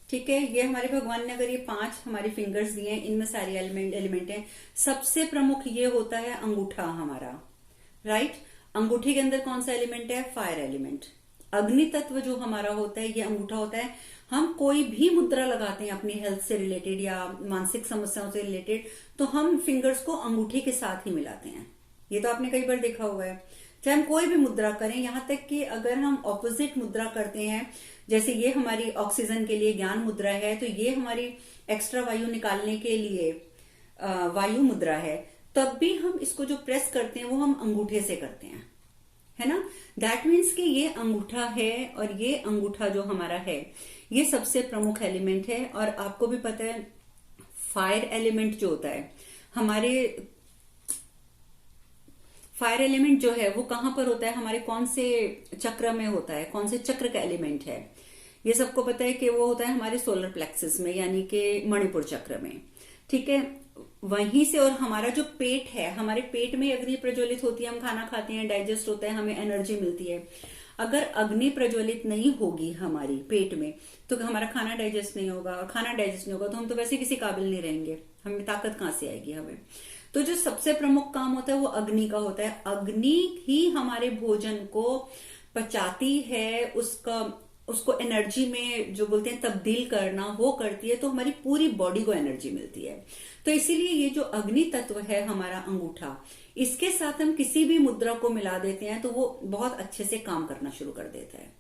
ठीक है, ये हमारे भगवान ने अगर ये 5 हमारी फिंगर्स दिए हैं, इनमें सारे एलिमेंट हैं। सबसे प्रमुख ये होता है अंगूठा हमारा, राइट। अंगूठे के अंदर कौन सा एलिमेंट है? Fire element. अग्नि तत्व जो हमारा होता है, ये अंगूठा होता है। हम कोई भी मुद्रा लगाते हैं अपनी हेल्थ से रिलेटेड या मानसिक समस्याओं से रिलेटेड, तो हम फिंगर्स को अंगूठे के साथ ही मिलाते हैं। ये तो आपने कई बार देखा हुआ है। चाहे हम कोई भी मुद्रा करें, यहां तक कि अगर हम ऑपोजिट मुद्रा करते हैं, जैसे ये हमारी ऑक्सीजन के लिए ज्ञान मुद्रा है, तो ये हमारी एक्स्ट्रा वायु निकालने के लिए वायु मुद्रा है, तब भी हम इसको जो प्रेस करते हैं वो हम अंगूठे से करते हैं, है ना। दैट मीन्स कि ये अंगूठा है, और ये अंगूठा जो हमारा है ये सबसे प्रमुख एलिमेंट है। और आपको भी पता है फायर एलिमेंट जो होता है हमारे, फायर एलिमेंट जो है वो कहां पर होता है? हमारे कौन से चक्र में होता है? कौन से चक्र का एलिमेंट है? ये सबको पता है कि वो होता है हमारे सोलर प्लेक्सस में, यानी कि मणिपुर चक्र में, ठीक है। वहीं से, और हमारा जो पेट है, हमारे पेट में अग्नि प्रज्वलित होती है, हम खाना खाते हैं, डाइजेस्ट होता है, हमें एनर्जी मिलती है। अगर अग्नि प्रज्वलित नहीं होगी हमारी पेट में, तो हमारा खाना डाइजेस्ट नहीं होगा, और खाना डाइजेस्ट नहीं होगा तो हम तो वैसे किसी काबिल नहीं रहेंगे, हमें ताकत कहां से आएगी हमें। तो जो सबसे प्रमुख काम होता है वो अग्नि का होता है। अग्नि ही हमारे भोजन को पचाती है, उसको एनर्जी में जो बोलते हैं तब्दील करना, वो करती है, तो हमारी पूरी बॉडी को एनर्जी मिलती है। तो इसीलिए ये जो अग्नि तत्व है हमारा अंगूठा, इसके साथ हम किसी भी मुद्रा को मिला देते हैं तो वो बहुत अच्छे से काम करना शुरू कर देता है।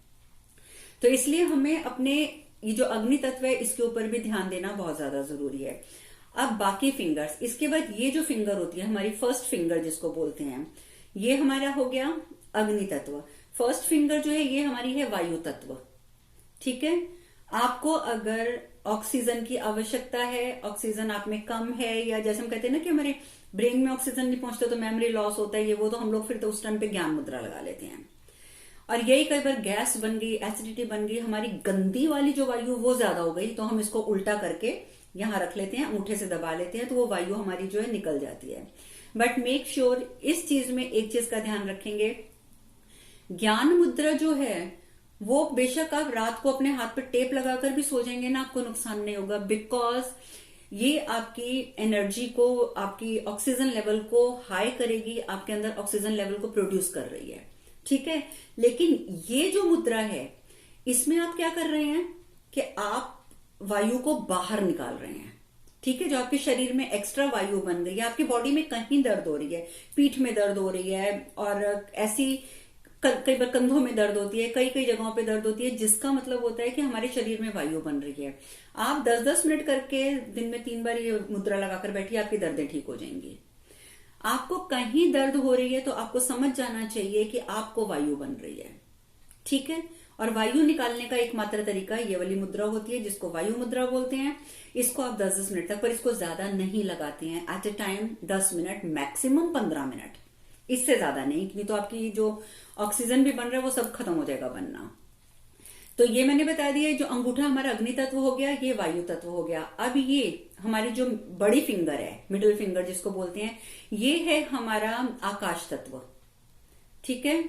तो इसलिए हमें अपने ये जो अग्नि तत्व है इसके ऊपर भी ध्यान देना बहुत ज्यादा जरूरी है। अब बाकी फिंगर्स, इसके बाद ये जो फिंगर होती है हमारी फर्स्ट फिंगर जिसको बोलते हैं, ये हमारा हो गया अग्नि तत्व। फर्स्ट फिंगर जो है ये हमारी है वायु तत्व, ठीक है। आपको अगर ऑक्सीजन की आवश्यकता है, ऑक्सीजन आप में कम है, या जैसे हम कहते हैं ना कि हमारे ब्रेन में ऑक्सीजन नहीं पहुंचता तो मेमोरी लॉस होता है, ये वो, तो हम लोग फिर तो उस टाइम पे ज्ञान मुद्रा लगा लेते हैं। और यही कई बार गैस बन गई, एसिडिटी बन गई, हमारी गंदी वाली जो वायु वो ज्यादा हो गई, तो हम इसको उल्टा करके यहां रख लेते हैं, अंगूठे से दबा लेते हैं, तो वो वायु हमारी जो है निकल जाती है। बट मेक श्योर इस चीज में एक चीज का ध्यान रखेंगे, ज्ञान मुद्रा जो है वो बेशक आप रात को अपने हाथ पर टेप लगाकर भी सो जाएंगे ना, आपको नुकसान नहीं होगा, बिकॉज ये आपकी एनर्जी को, आपकी ऑक्सीजन लेवल को हाई करेगी, आपके अंदर ऑक्सीजन लेवल को प्रोड्यूस कर रही है, ठीक है। लेकिन ये जो मुद्रा है इसमें आप क्या कर रहे हैं कि आप वायु को बाहर निकाल रहे हैं, ठीक है। जो आपके शरीर में एक्स्ट्रा वायु बन गई है, आपकी बॉडी में कहीं दर्द हो रही है, पीठ में दर्द हो रही है, और ऐसी कई बार कंधों में दर्द होती है, कई कई जगहों पे दर्द होती है, जिसका मतलब होता है कि हमारे शरीर में वायु बन रही है। आप 10-10 मिनट करके दिन में 3 बार ये मुद्रा लगाकर बैठिए, आपकी दर्दें ठीक हो जाएंगी। आपको कहीं दर्द हो रही है तो आपको समझ जाना चाहिए कि आपको वायु बन रही है, ठीक है। और वायु निकालने का एकमात्र तरीका ये वाली मुद्रा होती है जिसको वायु मुद्रा बोलते हैं। इसको आप 10-10 मिनट तक, पर इसको ज्यादा नहीं लगाते हैं, at a time 10 minute, maximum 15 minute, इससे ज्यादा नहीं, क्योंकि तो आपकी जो ऑक्सीजन भी बन रहा है वो सब खत्म हो जाएगा बनना। तो ये मैंने बता दिया, जो अंगूठा हमारा अग्नि तत्व हो गया, ये वायु तत्व हो गया। अब ये हमारी जो बड़ी फिंगर है, मिडिल फिंगर जिसको बोलते हैं, ये है हमारा आकाश तत्व, ठीक है।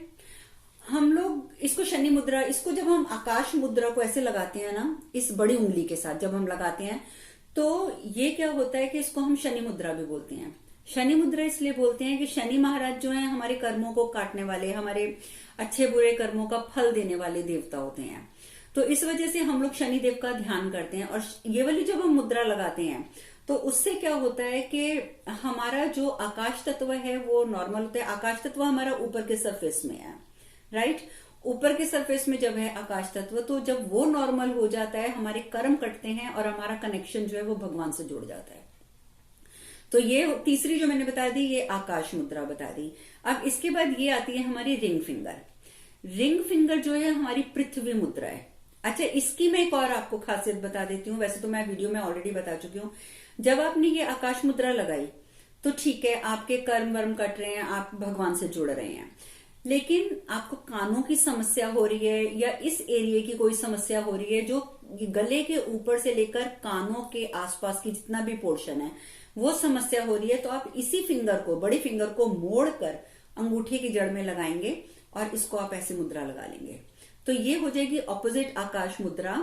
हम लोग इसको शनि मुद्रा, इसको जब हम आकाश मुद्रा को ऐसे लगाते हैं ना, इस बड़ी उंगली के साथ जब हम लगाते हैं, तो ये क्या होता है कि इसको हम शनि मुद्रा भी बोलते हैं। शनि मुद्रा इसलिए बोलते हैं कि शनि महाराज जो है हमारे कर्मों को काटने वाले, हमारे अच्छे बुरे कर्मों का फल देने वाले देवता होते हैं। तो इस वजह से हम लोग शनि देव का ध्यान करते हैं। और ये वाली जब हम मुद्रा लगाते हैं तो उससे क्या होता है कि हमारा जो आकाश तत्व है वो नॉर्मल होता है। आकाश तत्व हमारा ऊपर के सरफेस में है, राइट। ऊपर के सरफेस में जब है आकाश तत्व, तो जब वो नॉर्मल हो जाता है, हमारे कर्म कटते हैं और हमारा कनेक्शन जो है वो भगवान से जुड़ जाता है। तो ये तीसरी जो मैंने बता दी, ये आकाश मुद्रा बता दी। अब इसके बाद ये आती है हमारी रिंग फिंगर। रिंग फिंगर जो है हमारी पृथ्वी मुद्रा है। अच्छा, इसकी मैं एक और आपको खासियत बता देती हूँ, वैसे तो मैं वीडियो में ऑलरेडी बता चुकी हूँ। जब आपने ये आकाश मुद्रा लगाई तो ठीक है, आपके कर्म वर्म कट रहे हैं, आप भगवान से जुड़ रहे हैं, लेकिन आपको कानों की समस्या हो रही है या इस एरिया की कोई समस्या हो रही है, जो गले के ऊपर से लेकर कानों के आसपास की जितना भी पोर्शन है वो समस्या हो रही है, तो आप इसी फिंगर को, बड़ी फिंगर को मोड़कर अंगूठे की जड़ में लगाएंगे और इसको आप ऐसे मुद्रा लगा लेंगे, तो ये हो जाएगी ऑपोजिट आकाश मुद्रा,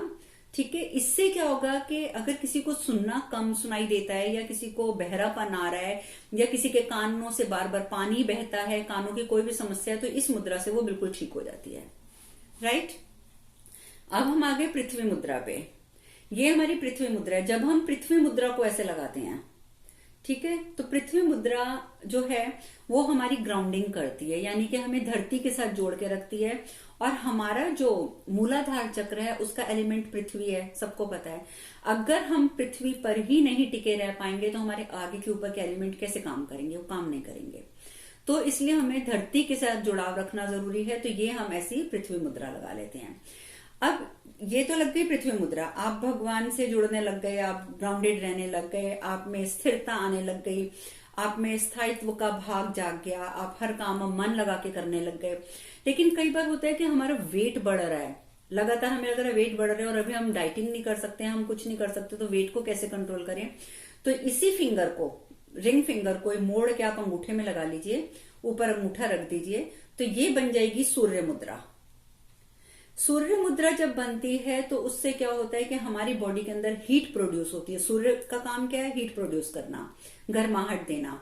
ठीक है। इससे क्या होगा कि अगर किसी को सुनना कम सुनाई देता है या किसी को बहरापन आ रहा है या किसी के कानों से बार बार पानी बहता है, कानों की कोई भी समस्या है, तो इस मुद्रा से वो बिल्कुल ठीक हो जाती है। राइट। अब हम आ गए पृथ्वी मुद्रा पे। ये हमारी पृथ्वी मुद्रा है। जब हम पृथ्वी मुद्रा को ऐसे लगाते हैं, ठीक है, तो पृथ्वी मुद्रा जो है वो हमारी ग्राउंडिंग करती है, यानी कि हमें धरती के साथ जोड़ के रखती है। और हमारा जो मूलाधार चक्र है उसका एलिमेंट पृथ्वी है, सबको पता है। अगर हम पृथ्वी पर ही नहीं टिके रह पाएंगे तो हमारे आगे के ऊपर के एलिमेंट कैसे काम करेंगे? वो काम नहीं करेंगे। तो इसलिए हमें धरती के साथ जुड़ाव रखना जरूरी है। तो ये हम ऐसी पृथ्वी मुद्रा लगा लेते हैं। अब ये तो लग गई पृथ्वी मुद्रा। आप भगवान से जुड़ने लग गए, आप ग्राउंडेड रहने लग गए, आप में स्थिरता आने लग गई, आप में स्थायित्व का भाग जाग गया, आप हर काम में मन लगा के करने लग गए। लेकिन कई बार होता है कि हमारा वेट बढ़ रहा है, लगातार हमें अगर वेट बढ़ रहा है और अभी हम डाइटिंग नहीं कर सकते, हम कुछ नहीं कर सकते, तो वेट को कैसे कंट्रोल करें? तो इसी फिंगर को, रिंग फिंगर को मोड़ के आप अंगूठे में लगा लीजिए, ऊपर अंगूठा रख दीजिए, तो ये बन जाएगी सूर्य मुद्रा। सूर्य मुद्रा जब बनती है तो उससे क्या होता है कि हमारी बॉडी के अंदर हीट प्रोड्यूस होती है। सूर्य का काम क्या है? हीट प्रोड्यूस करना, गर्माहट देना।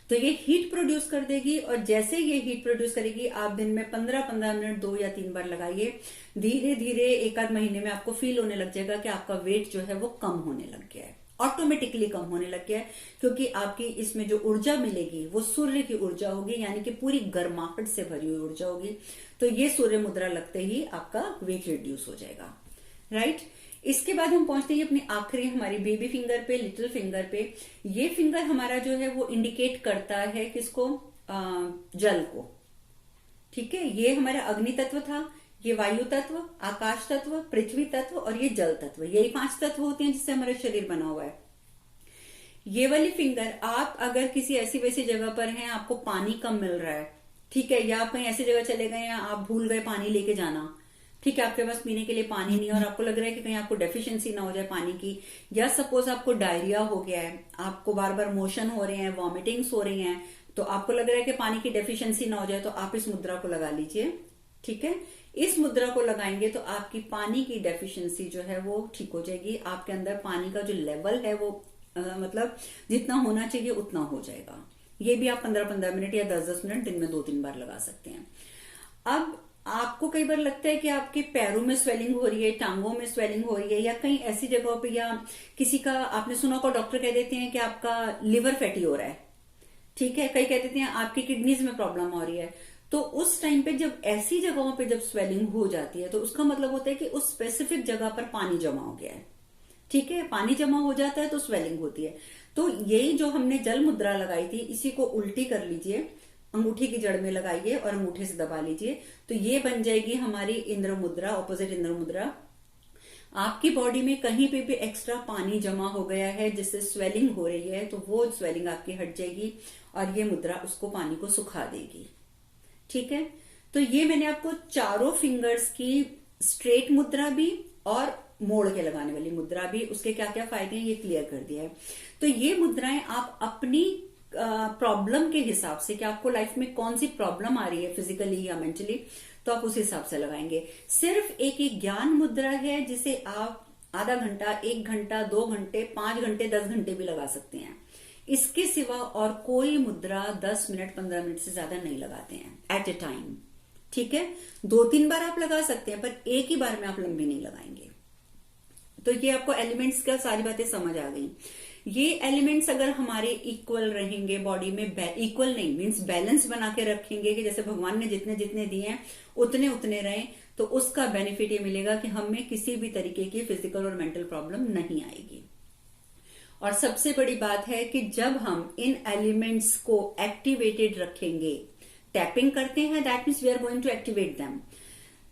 तो ये हीट प्रोड्यूस कर देगी, और जैसे ये हीट प्रोड्यूस करेगी, आप दिन में 15-15 मिनट 2 या 3 बार लगाइए। धीरे धीरे 1 आध महीने में आपको फील होने लग जाएगा कि आपका वेट जो है वो कम होने लग गया है, ऑटोमेटिकली कम होने लग गया है। क्योंकि आपकी इसमें जो ऊर्जा मिलेगी वो सूर्य की ऊर्जा होगी, यानी कि पूरी गर्माहट से भरी हुई ऊर्जा होगी। तो ये सूर्य मुद्रा लगते ही आपका वेट रिड्यूस हो जाएगा। राइट। इसके बाद हम पहुंचते हैं अपनी आखिरी, हमारी बेबी फिंगर पे, लिटिल फिंगर पे। ये फिंगर हमारा जो है वो इंडिकेट करता है किसको? जल को। ठीक है। ये हमारा अग्नि तत्व था, ये वायु तत्व, आकाश तत्व, पृथ्वी तत्व और ये जल तत्व। यही 5 तत्व होते हैं जिससे हमारा शरीर बना हुआ है। ये वाली फिंगर, आप अगर किसी ऐसी वैसी जगह पर हैं, आपको पानी कम मिल रहा है, ठीक है, या आप कहीं ऐसी जगह चले गए या आप भूल गए पानी लेके जाना, ठीक है, आपके पास पीने के लिए पानी नहीं है और आपको लग रहा है कि कहीं आपको डेफिशिएंसी ना हो जाए पानी की, या सपोज आपको डायरिया हो गया है, आपको बार बार मोशन हो रहे हैं, वॉमिटिंग्स हो रही हैं, तो आपको लग रहा है कि पानी की डेफिशिएंसी ना हो जाए, तो आप इस मुद्रा को लगा लीजिए। ठीक है। इस मुद्रा को लगाएंगे तो आपकी पानी की डेफिशिएंसी जो है वो ठीक हो जाएगी। आपके अंदर पानी का जो लेवल है वो मतलब जितना होना चाहिए उतना हो जाएगा। ये भी आप 15-15 मिनट या 10-10 मिनट दिन में 2-3 बार लगा सकते हैं। अब आपको कई बार लगता है कि आपके पैरों में स्वेलिंग हो रही है, टांगों में स्वेलिंग हो रही है, या कहीं ऐसी जगहों पे, या किसी का आपने सुना होगा डॉक्टर कह देते हैं कि आपका लिवर फैटी हो रहा है, ठीक है, कई कह देते हैं आपकी किडनीज में प्रॉब्लम हो रही है। तो उस टाइम पे जब ऐसी जगहों पे जब स्वेलिंग हो जाती है तो उसका मतलब होता है कि उस स्पेसिफिक जगह पर पानी जमा हो गया है। ठीक है। पानी जमा हो जाता है तो स्वेलिंग होती है। तो यही जो हमने जल मुद्रा लगाई थी, इसी को उल्टी कर लीजिए, अंगूठी की जड़ में लगाइए और अंगूठे से दबा लीजिए, तो ये बन जाएगी हमारी इंद्र मुद्रा, ऑपोजिट इंद्र मुद्रा। आपकी बॉडी में कहीं पे भी एक्स्ट्रा पानी जमा हो गया है जिससे स्वेलिंग हो रही है, तो वो स्वेलिंग आपकी हट जाएगी और ये मुद्रा उसको पानी को सुखा देगी। ठीक है। तो ये मैंने आपको चारों फिंगर्स की स्ट्रेट मुद्रा भी और मोड़ के लगाने वाली मुद्रा भी, उसके क्या क्या फायदे हैं ये क्लियर कर दिया है। तो ये मुद्राएं आप अपनी प्रॉब्लम के हिसाब से, कि आपको लाइफ में कौन सी प्रॉब्लम आ रही है फिजिकली या मेंटली, तो आप उस हिसाब से लगाएंगे। सिर्फ एक ज्ञान मुद्रा है जिसे आप आधा घंटा, 1 घंटा, 2 घंटे, 5 घंटे, 10 घंटे भी लगा सकते हैं। इसके सिवा और कोई मुद्रा 10 मिनट 15 मिनट से ज्यादा नहीं लगाते हैं एट ए टाइम। ठीक है। 2-3 बार आप लगा सकते हैं, पर एक ही बार में आप लंबी नहीं लगाएंगे। तो ये आपको एलिमेंट्स का सारी बातें समझ आ गई। ये एलिमेंट्स अगर हमारे इक्वल रहेंगे बॉडी में, इक्वल नहीं मीन्स बैलेंस बना के रखेंगे कि जैसे भगवान ने जितने जितने दिए हैं उतने उतने रहें, तो उसका बेनिफिट ये मिलेगा कि हमें किसी भी तरीके की फिजिकल और मेंटल प्रॉब्लम नहीं आएगी। और सबसे बड़ी बात है कि जब हम इन एलिमेंट्स को एक्टिवेटेड रखेंगे, टैपिंग करते हैं, that means we are going to activate them.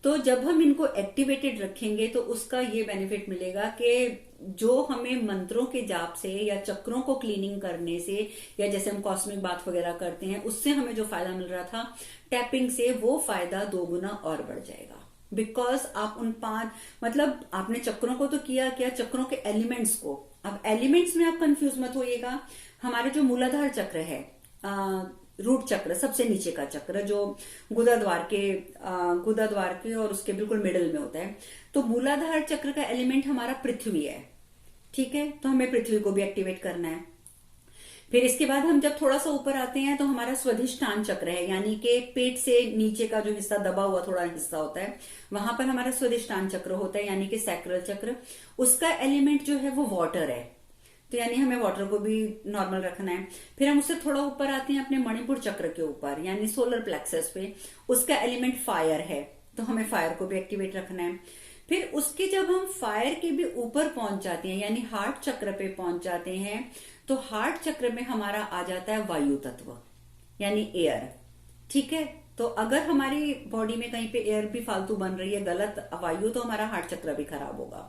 तो जब हम इनको एक्टिवेटेड रखेंगे तो उसका ये बेनिफिट मिलेगा कि जो हमें मंत्रों के जाप से या चक्रों को क्लीनिंग करने से, या जैसे हम कॉस्मिक बाथ वगैरह करते हैं, उससे हमें जो फायदा मिल रहा था टैपिंग से, वो फायदा 2 गुना और बढ़ जाएगा। बिकॉज आप उन 5 मतलब आपने चक्रों को तो किया, चक्रों के एलिमेंट्स को। अब एलिमेंट्स में आप कंफ्यूज मत होइएगा। हमारे जो मूलाधार चक्र है, रूट चक्र, सबसे नीचे का चक्र जो गुदा द्वार के और उसके बिल्कुल मिडल में होता है। तो मूलाधार चक्र का एलिमेंट हमारा पृथ्वी है, ठीक है, तो हमें पृथ्वी को भी एक्टिवेट करना है। फिर इसके बाद हम जब थोड़ा सा ऊपर आते हैं तो हमारा स्वाधिष्ठान चक्र है, यानी कि पेट से नीचे का जो हिस्सा दबा हुआ थोड़ा हिस्सा होता है, वहां पर हमारा स्वाधिष्ठान चक्र होता है, यानी कि सैक्रल चक्र। उसका एलिमेंट जो है वो वाटर है, तो यानी हमें वाटर को भी नॉर्मल रखना है। फिर हम उससे थोड़ा ऊपर आते हैं अपने मणिपुर चक्र के ऊपर, यानी सोलर प्लेक्सस पे, उसका एलिमेंट फायर है, तो हमें फायर को भी एक्टिवेट रखना है। फिर उसके जब हम फायर के भी ऊपर पहुंच जाते हैं, यानी हार्ट चक्र पे पहुंच जाते हैं, तो हार्ट चक्र में हमारा आ जाता है वायु तत्व, यानी एयर, ठीक है। तो अगर हमारी बॉडी में कहीं पे एयर भी फालतू बन रही है, गलत वायु, तो हमारा हार्ट चक्र भी खराब होगा,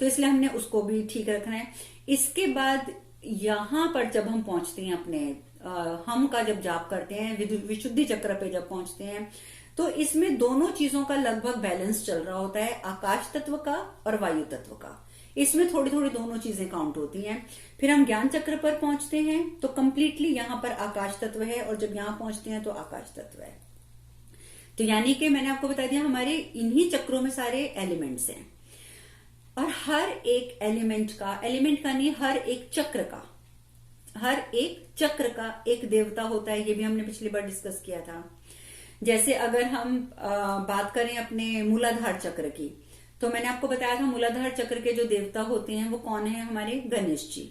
तो इसलिए हमने उसको भी ठीक रखना है। इसके बाद यहां पर जब हम पहुंचते हैं अपने हम का जब जाप करते हैं, विशुद्धि चक्र पे जब पहुंचते हैं, तो इसमें दोनों चीजों का लगभग बैलेंस चल रहा होता है, आकाश तत्व का और वायु तत्व का। इसमें थोड़ी थोड़ी दोनों चीजें काउंट होती हैं। फिर हम ज्ञान चक्र पर पहुंचते हैं तो कंप्लीटली यहां पर आकाश तत्व है, और जब यहां पहुंचते हैं तो आकाश तत्व है। तो यानी कि मैंने आपको बता दिया हमारे इन्हीं चक्रों में सारे एलिमेंट्स हैं, और हर एक एलिमेंट का नहीं, हर एक चक्र का एक देवता होता है। ये भी हमने पिछली बार डिस्कस किया था। जैसे अगर हम बात करें अपने मूलाधार चक्र की, तो मैंने आपको बताया था मूलाधार चक्र के जो देवता होते हैं वो कौन है, हमारे गणेश जी।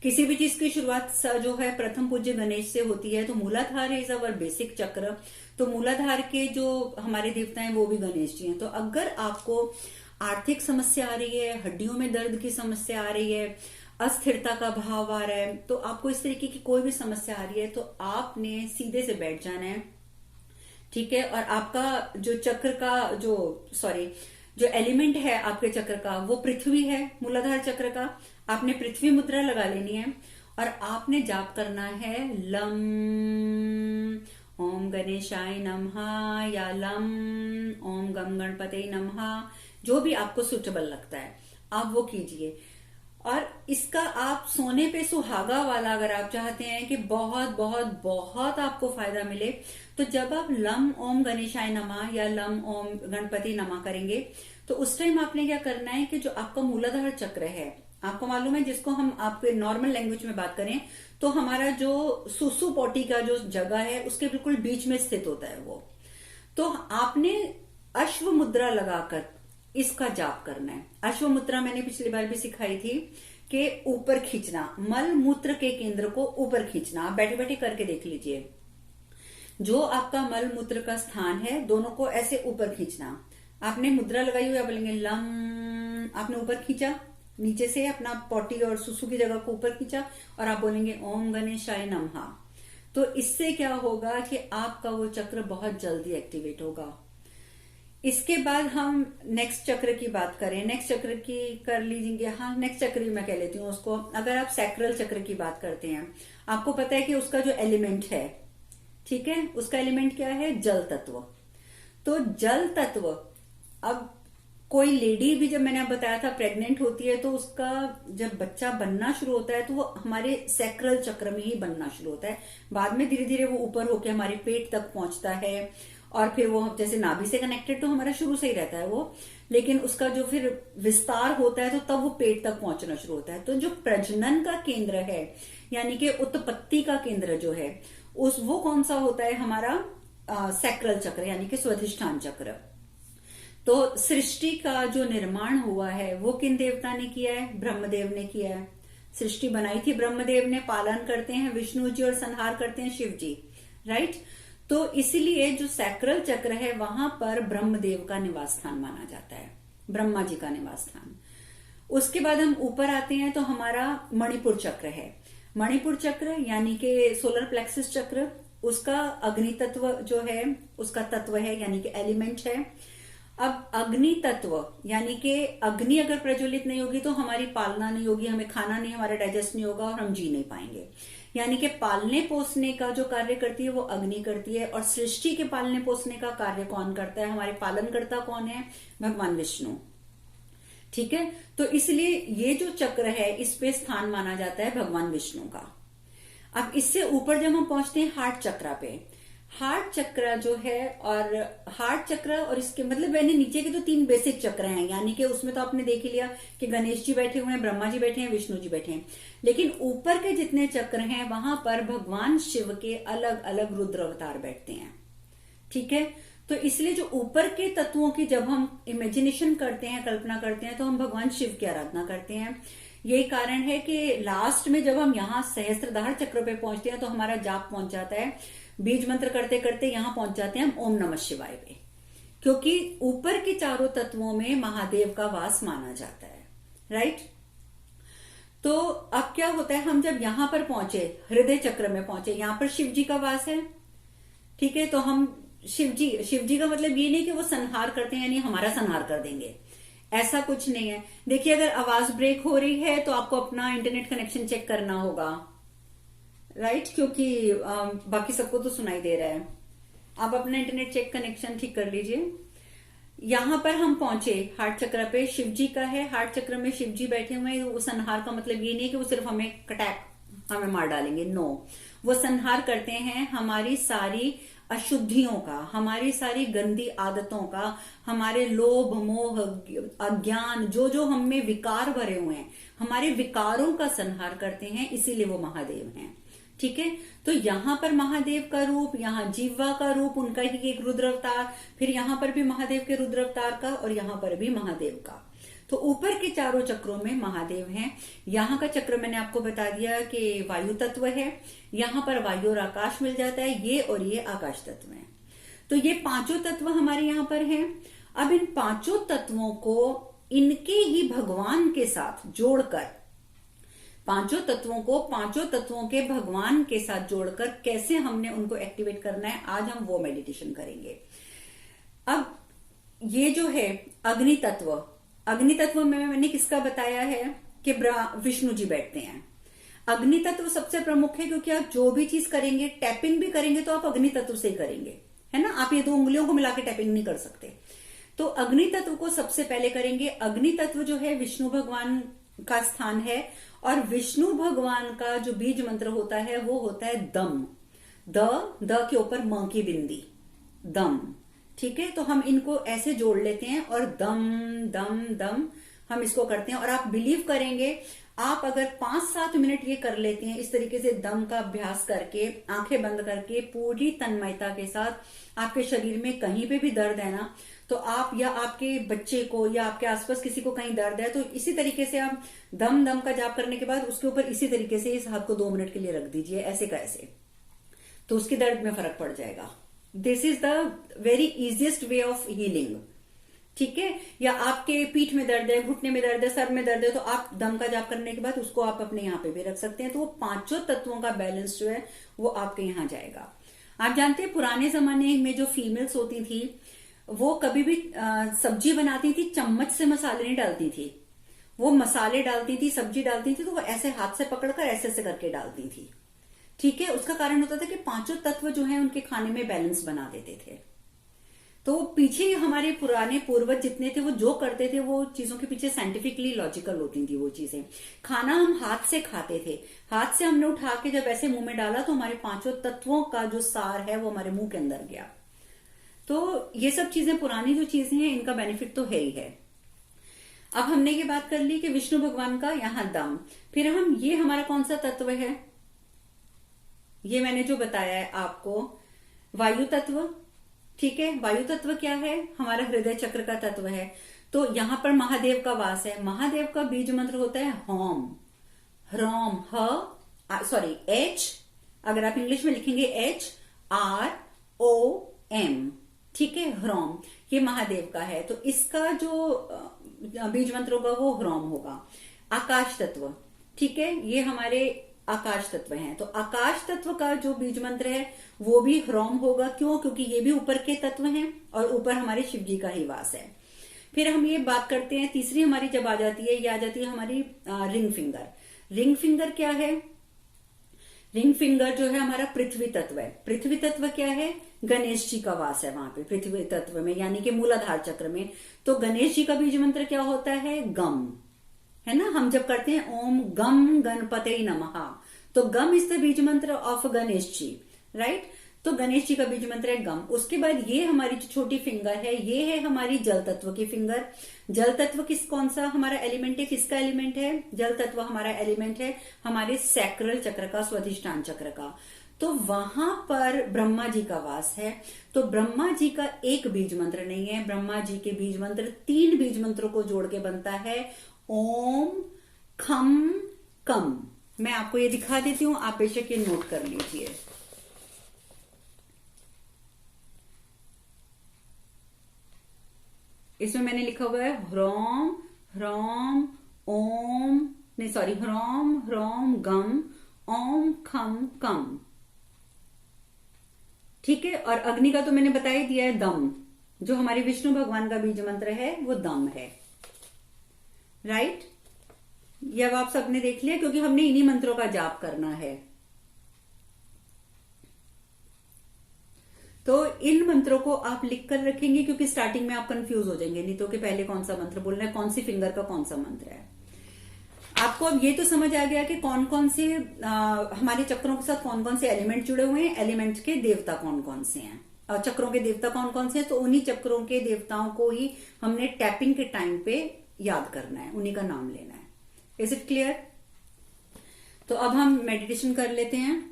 किसी भी चीज की शुरुआत जो है प्रथम पूज्य गणेश से होती है, तो मूलाधार इज अवर बेसिक चक्र। तो मूलाधार के जो हमारे देवता हैं वो भी गणेश जी हैं। तो अगर आपको आर्थिक समस्या आ रही है, हड्डियों में दर्द की समस्या आ रही है, अस्थिरता का भाव आ रहा है, तो आपको इस तरीके की कोई भी समस्या आ रही है, तो आपने सीधे से बैठ जाना है, ठीक है। और आपका जो चक्र का जो एलिमेंट है आपके चक्र का वो पृथ्वी है, मूलाधार चक्र का। आपने पृथ्वी मुद्रा लगा लेनी है और आपने जाप करना है लम ओम गणेशाय नमः या लम ओम गम गणपते नमः, जो भी आपको सुटेबल लगता है आप वो कीजिए। और इसका आप सोने पे सुहागा वाला अगर आप चाहते हैं कि बहुत बहुत बहुत आपको फायदा मिले, तो जब आप लम ओम गणेशाय नमः या लम ओम गणपति नमः करेंगे, तो उस टाइम आपने क्या करना है कि जो आपका मूलाधार चक्र है, आपको मालूम है, जिसको हम आपके नॉर्मल लैंग्वेज में बात करें तो हमारा जो सुसु पोटी का जो जगह है उसके बिल्कुल बीच में स्थित होता है वो। तो आपने अश्व मुद्रा लगाकर इसका जाप करना है। अश्व मुद्रा मैंने पिछली बार भी सिखाई थी कि ऊपर खींचना, मल मूत्र के केंद्र को ऊपर खींचना। आप बैठे बैठे करके देख लीजिए, जो आपका मल मूत्र का स्थान है दोनों को ऐसे ऊपर खींचना। आपने मुद्रा लगाई हुई, आप बोलेंगे लम, आपने ऊपर खींचा, नीचे से अपना पोटी और सुसु की जगह को ऊपर खींचा, और आप बोलेंगे ओम गणेशाय नमः। तो इससे क्या होगा कि आपका वो चक्र बहुत जल्दी एक्टिवेट होगा। इसके बाद हम नेक्स्ट चक्र की बात करें, नेक्स्ट चक्र की कर लीजिए, हाँ नेक्स्ट चक्र ही मैं कह लेती हूँ उसको। अगर आप सैक्रल चक्र की बात करते हैं, आपको पता है कि उसका जो एलिमेंट है, ठीक है, उसका एलिमेंट क्या है, जल तत्व। तो जल तत्व, अब कोई लेडी भी, जब मैंने आप बताया था प्रेग्नेंट होती है, तो उसका जब बच्चा बनना शुरू होता है तो वो हमारे सैक्रल चक्र में ही बनना शुरू होता है। बाद में धीरे धीरे वो ऊपर होके हमारे पेट तक पहुंचता है, और फिर वो जैसे नाभि से कनेक्टेड तो हमारा शुरू से ही रहता है वो, लेकिन उसका जो फिर विस्तार होता है तो तब वो पेट तक पहुंचना शुरू होता है। तो जो प्रजनन का केंद्र है, यानी कि उत्पत्ति का केंद्र जो है, वो कौन सा होता है, हमारा सैक्रल चक्र, यानी कि स्वाधिष्ठान चक्र। तो सृष्टि का जो निर्माण हुआ है वो किन देवता ने किया है, ब्रह्मदेव ने किया है। सृष्टि बनाई थी ब्रह्मदेव ने, पालन करते हैं विष्णु जी और संहार करते हैं शिव जी, राइट। तो इसलिए जो सैक्रल चक्र है वहां पर ब्रह्मदेव का निवास स्थान माना जाता है, ब्रह्मा जी का निवास स्थान। उसके बाद हम ऊपर आते हैं तो हमारा मणिपुर चक्र है। मणिपुर चक्र यानी कि सोलर प्लेक्सस चक्र, उसका अग्नि तत्व जो है उसका तत्व है, यानी कि एलिमेंट है। अब अग्नि तत्व यानी कि अग्नि अगर प्रज्वलित नहीं होगी तो हमारी पालना नहीं होगी, हमें खाना नहीं, हमारा डाइजेस्ट नहीं होगा और हम जी नहीं पाएंगे। यानी कि पालने पोसने का जो कार्य करती है वो अग्नि करती है, और सृष्टि के पालने पोसने का कार्य कौन करता है, हमारे पालनकर्ता कौन है, भगवान विष्णु, ठीक है। तो इसलिए ये जो चक्र है इस पे स्थान माना जाता है भगवान विष्णु का। अब इससे ऊपर जब हम पहुंचते हैं हार्ट चक्रा पे, हार्ट चक्र जो है, और हार्ट चक्र और इसके मतलब मैंने नीचे के तो 3 बेसिक चक्र हैं, यानी कि उसमें तो आपने देख ही लिया कि गणेश जी बैठे हुए हैं, ब्रह्मा जी बैठे हैं, विष्णु जी बैठे हैं, लेकिन ऊपर के जितने चक्र हैं वहां पर भगवान शिव के अलग अलग रुद्र अवतार बैठते हैं। ठीक है, तो इसलिए जो ऊपर के तत्वों की जब हम इमेजिनेशन करते हैं, कल्पना करते हैं, तो हम भगवान शिव की आराधना करते हैं। यही कारण है कि लास्ट में जब हम यहाँ सहस्त्रधार चक्र पे पहुंचते हैं तो हमारा जाप पहुंच जाता है, बीज मंत्र करते करते यहां पहुंच जाते हैं हम ओम नमः शिवाय पे, क्योंकि ऊपर के चारों तत्वों में महादेव का वास माना जाता है। राइट, तो अब क्या होता है, हम जब यहां पर पहुंचे, हृदय चक्र में पहुंचे, यहां पर शिव जी का वास है। ठीक है, तो हम शिव जी का मतलब ये नहीं कि वो संहार करते हैं यानी हमारा संहार कर देंगे, ऐसा कुछ नहीं है। देखिए, अगर आवाज ब्रेक हो रही है तो आपको अपना इंटरनेट कनेक्शन चेक करना होगा। राइट, क्योंकि बाकी सबको तो सुनाई दे रहा है। आप अपना इंटरनेट चेक कनेक्शन ठीक कर लीजिए। यहां पर हम पहुंचे हार्ट चक्र पे, शिव जी का है, हार्ट चक्र में शिव जी बैठे हुए हैं। वो संहार का मतलब ये नहीं कि वो सिर्फ हमें मार डालेंगे, नो, वो संहार करते हैं हमारी सारी अशुद्धियों का, हमारी सारी गंदी आदतों का, हमारे लोभ मोह अज्ञान जो हम में विकार भरे हुए हैं, हमारे विकारों का संहार करते हैं, इसीलिए वो महादेव हैं। ठीक है, तो यहां पर महादेव का रूप, यहां जीवा का रूप, उनका ही एक रुद्र अवतार, फिर यहां पर भी महादेव के रुद्र अवतार का, और यहां पर भी महादेव का। तो ऊपर के चारों चक्रों में महादेव हैं। यहां का चक्र मैंने आपको बता दिया कि वायु तत्व है, यहां पर वायु और आकाश मिल जाता है, ये और ये आकाश तत्व है। तो ये 5 तत्व हमारे यहां पर हैं। अब इन 5 तत्वों को इनके ही भगवान के साथ जोड़कर, 5 तत्वों के भगवान के साथ जोड़कर कैसे हमने उनको एक्टिवेट करना है, आज हम वो मेडिटेशन करेंगे। अब ये जो है अग्नि तत्व में मैंने किसका बताया है कि विष्णु जी बैठते हैं। अग्नि तत्व सबसे प्रमुख है, क्योंकि आप जो भी चीज करेंगे, टैपिंग भी करेंगे तो आप अग्नि तत्व से ही करेंगे, है ना। आप ये 2 उंगलियों को मिला के टैपिंग नहीं कर सकते। तो अग्नि तत्व को सबसे पहले करेंगे। अग्नि तत्व जो है विष्णु भगवान का स्थान है, और विष्णु भगवान का जो बीज मंत्र होता है वो होता है दम। द के ऊपर म की बिंदी, दम। ठीक है, तो हम इनको ऐसे जोड़ लेते हैं और दम दम दम हम इसको करते हैं। और आप बिलीव करेंगे, आप अगर 5-7 मिनट ये कर लेते हैं इस तरीके से दम का अभ्यास करके, आंखें बंद करके, पूरी तन्मयता के साथ, आपके शरीर में कहीं पे भी दर्द है ना, तो आप या आपके बच्चे को या आपके आसपास किसी को कहीं दर्द है, तो इसी तरीके से आप दम का जाप करने के बाद उसके ऊपर इसी तरीके से इस हाथ को 2 मिनट के लिए रख दीजिए, ऐसे का ऐसे, तो उसके दर्द में फर्क पड़ जाएगा। This is the very easiest way of healing. ठीक है, या आपके पीठ में दर्द है, घुटने में दर्द है, सर में दर्द है, तो आप दम का जाप करने के बाद उसको आप अपने यहाँ पे भी रख सकते हैं। तो वो 5 तत्वों का बैलेंस जो है वो आपके यहाँ जाएगा। आप जानते हैं पुराने जमाने में जो फीमेल्स होती थी वो कभी भी सब्जी बनाती थी, चम्मच से मसाले नहीं डालती थी। वो मसाले डालती थी, सब्जी डालती थी, तो वो ऐसे हाथ से पकड़कर ऐसे ऐसे करके डालती थी। ठीक है, उसका कारण होता था कि 5 तत्व जो है उनके खाने में बैलेंस बना देते थे। तो पीछे हमारे पुराने पूर्वज जितने थे वो जो करते थे, वो चीजों के पीछे साइंटिफिकली लॉजिकल होती थी वो चीजें। खाना हम हाथ से खाते थे, हाथ से हमने उठा के जब ऐसे मुंह में डाला तो हमारे 5 तत्वों का जो सार है वो हमारे मुंह के अंदर गया। तो ये सब चीजें, पुरानी जो चीजें हैं, इनका बेनिफिट तो है ही है। अब हमने ये बात कर ली कि विष्णु भगवान का यहाँ दम, फिर हम ये हमारा कौन सा तत्व है, ये मैंने जो बताया है आपको, वायु तत्व। ठीक है, वायु तत्व क्या है, हमारा हृदय चक्र का तत्व है। तो यहां पर महादेव का वास है। महादेव का बीज मंत्र होता है होम, ह्रोम, H, अगर आप इंग्लिश में लिखेंगे HROM। ठीक है, ह्रोम, ये महादेव का है। तो इसका जो बीज मंत्र होगा वो ह्रोम होगा। आकाश तत्व, ठीक है, ये हमारे आकाश तत्व हैं। तो आकाश तत्व का जो बीज मंत्र है वो भी ह्रोम होगा। क्यों? क्योंकि ये भी ऊपर के तत्व हैं और ऊपर हमारे शिव जी का ही वास है। फिर हम ये बात करते हैं, तीसरी हमारी जब आ जाती है, ये आ जाती है हमारी रिंग फिंगर। रिंग फिंगर क्या है? रिंग फिंगर जो है हमारा पृथ्वी तत्व है। पृथ्वी तत्व क्या है? गणेश जी का वास है वहां पे पृथ्वी तत्व में, यानी कि मूलाधार चक्र में। तो गणेश जी का बीज मंत्र क्या होता है? गम, है ना। हम जब करते हैं ओम गम गणपते नमः, तो गम इज द बीज मंत्र ऑफ गणेश जी, राइट। तो गणेश जी का बीज मंत्र है गम। उसके बाद ये हमारी जो छोटी फिंगर है, ये है हमारी जल तत्व की फिंगर। जल तत्व कौन सा हमारा एलिमेंट है, किसका एलिमेंट है? जल तत्व हमारा एलिमेंट है हमारे सैक्रल चक्र का, स्वाधिष्ठान चक्र का। तो वहां पर ब्रह्मा जी का वास है। तो ब्रह्मा जी का एक बीज मंत्र नहीं है, ब्रह्मा जी के बीज मंत्र 3 बीज मंत्रों को जोड़ के बनता है ओम खम कम। मैं आपको ये दिखा देती हूं, आप बेशक ये नोट कर लीजिए। इसमें मैंने लिखा हुआ है ह्रोम ह्रोम ओम, नहीं सॉरी, ह्रोम ह्रोम गम ओम खम कम, ठीक है। और अग्नि का तो मैंने बता ही दिया है दम, जो हमारे विष्णु भगवान का बीज मंत्र है वो दम है, राइट। ये अब आप सबने देख लिया, क्योंकि हमने इन्हीं मंत्रों का जाप करना है। तो इन मंत्रों को आप लिख कर रखेंगे, क्योंकि स्टार्टिंग में आप कंफ्यूज हो जाएंगे, नहीं तो कि पहले कौन सा मंत्र बोलना है, कौन सी फिंगर का कौन सा मंत्र है। आपको अब ये तो समझ आ गया कि कौन कौन से हमारे चक्रों के साथ कौन कौन से एलिमेंट जुड़े हुए हैं, एलिमेंट के देवता कौन कौन से हैं, और चक्रों के देवता कौन कौन से हैं। तो उन्हीं चक्रों के देवताओं को ही हमने टैपिंग के टाइम पे याद करना है, उन्हीं का नाम लेना है। Is it clear? तो अब हम मेडिटेशन कर लेते हैं।